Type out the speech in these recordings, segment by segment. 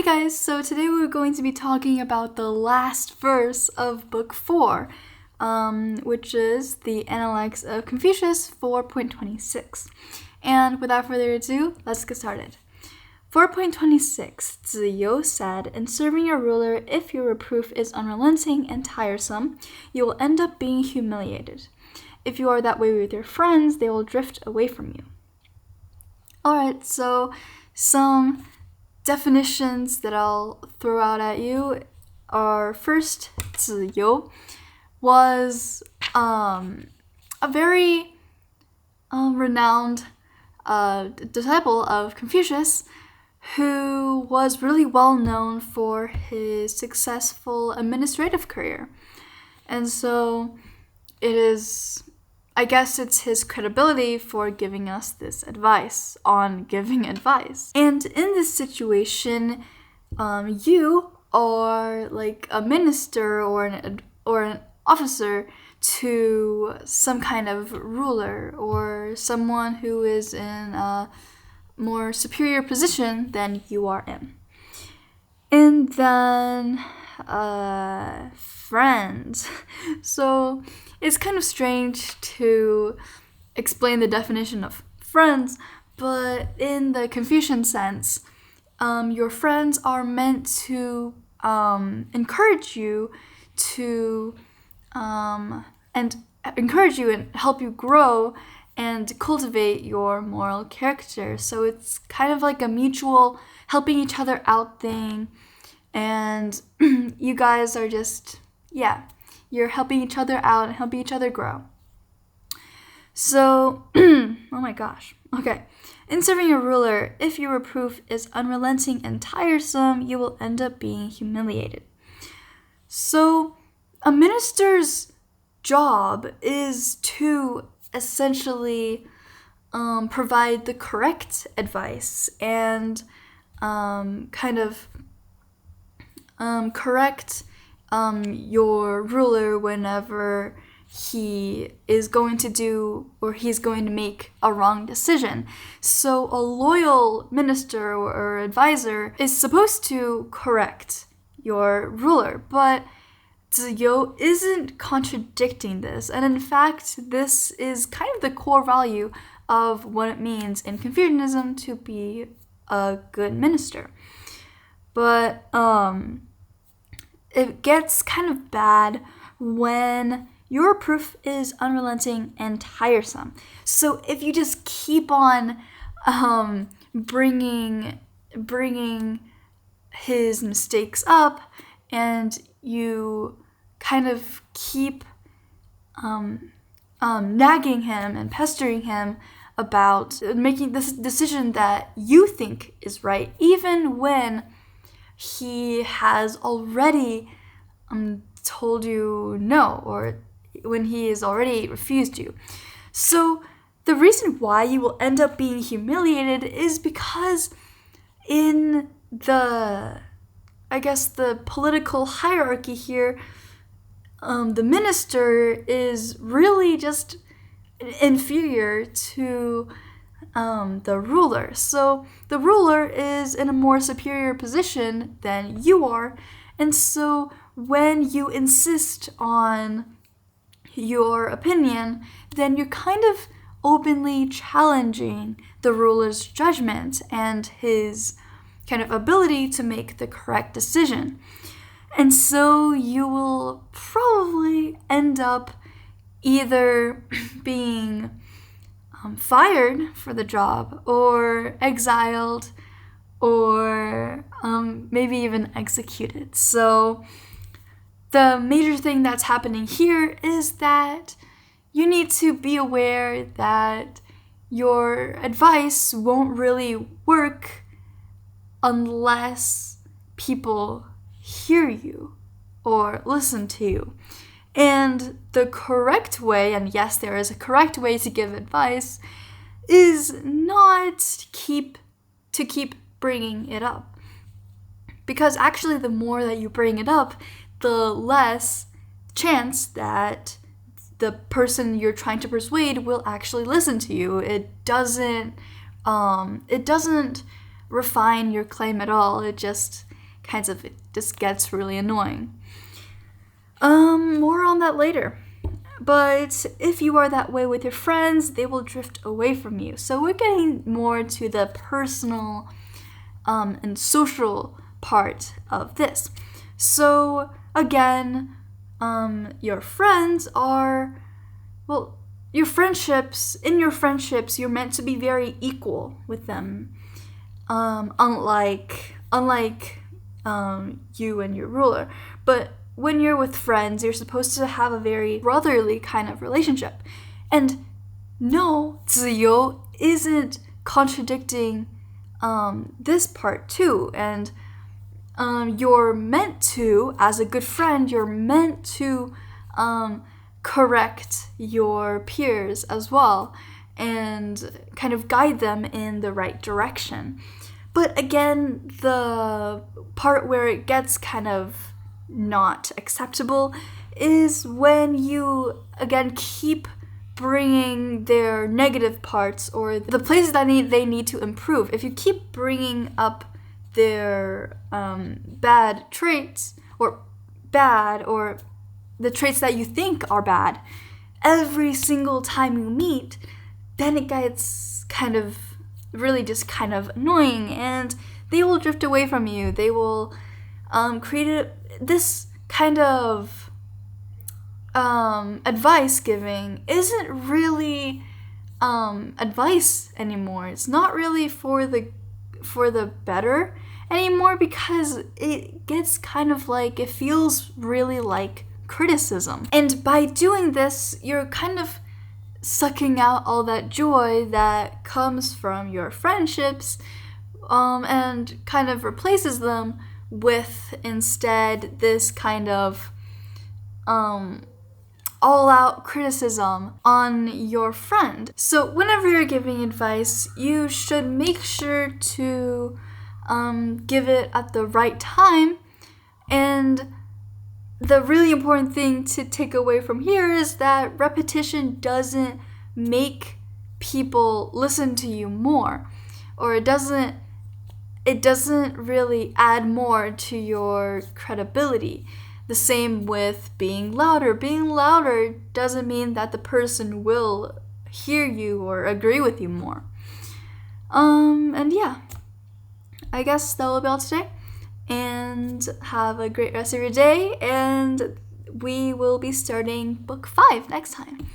Hey guys, so today we're going to be talking about the last verse of Book 4, which is the Analects of Confucius 4.26. And without further ado, let's get started. 4.26, Ziyou said, "In serving your ruler, if your reproof is unrelenting and tiresome, you will end up being humiliated. If you are that way with your friends, they will drift away from you." Alright, so some definitions that I'll throw out at you are, first, Ziyou was a very renowned disciple of Confucius who was really well known for his successful administrative career. And so I guess it's his credibility for giving us this advice on giving advice. And in this situation, you are like a minister or an officer to some kind of ruler or someone who is in a more superior position than you are in. And then friends. So it's kind of strange to explain the definition of friends, but in the Confucian sense, your friends are meant to encourage you and help you grow and cultivate your moral character. So it's kind of like a mutual helping each other out thing, and you guys are just, you're helping each other out and helping each other grow. So, oh my gosh. Okay. In serving your ruler, if your reproof is unrelenting and tiresome, you will end up being humiliated. So, a minister's job is to essentially provide the correct advice and correct your ruler whenever he is going to do or he's going to make a wrong decision. So a loyal minister or advisor is supposed to correct your ruler, but Ziyou isn't contradicting this. And in fact, this is kind of the core value of what it means in Confucianism to be a good minister. But it gets kind of bad when your proof is unrelenting and tiresome. So if you just keep on bringing his mistakes up, and you kind of keep nagging him and pestering him about making this decision that you think is right, even when he has already told you no, or when he has already refused you. So the reason why you will end up being humiliated is because in the political hierarchy here, the minister is really just inferior to the ruler. So the ruler is in a more superior position than you are, and so when you insist on your opinion, then you're kind of openly challenging the ruler's judgment and his kind of ability to make the correct decision. And so you will probably end up either being fired for the job, or exiled, or maybe even executed. So the major thing that's happening here is that you need to be aware that your advice won't really work unless people hear you or listen to you. And the correct way, and yes, there is a correct way to give advice, is not to keep bringing it up. Because actually, the more that you bring it up, the less chance that the person you're trying to persuade will actually listen to you. It doesn't refine your claim at all. It just it just gets really annoying. More on that later. But if you are that way with your friends, they will drift away from you. So we're getting more to the personal and social part of this. So again, your friends are, well, in your friendships, you're meant to be very equal with them. Unlike you and your ruler. But when you're with friends, you're supposed to have a very brotherly kind of relationship. And no, Ziyou isn't contradicting this part too. And you're meant to, as a good friend, you're meant to correct your peers as well and kind of guide them in the right direction. But again, the part where it gets kind of not acceptable is when you, again, keep bringing their negative parts or the places that they need to improve. If you keep bringing up their bad traits or the traits that you think are bad every single time you meet, then it gets kind of really just kind of annoying and they will drift away from you. They will create this kind of advice giving isn't really advice anymore. It's not really for the better anymore because it gets kind of like, it feels really like criticism. And by doing this, you're kind of sucking out all that joy that comes from your friendships and kind of replaces them with instead this kind of all-out criticism on your friend. So whenever you're giving advice, you should make sure to give it at the right time. And the really important thing to take away from here is that repetition doesn't make people listen to you more, or it doesn't really add more to your credibility. The same with being louder. Being louder doesn't mean that the person will hear you or agree with you more. And yeah, I guess that will be all today. And have a great rest of your day. And we will be starting book 5 next time.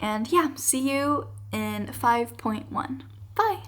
And yeah, see you in 5.1. Bye.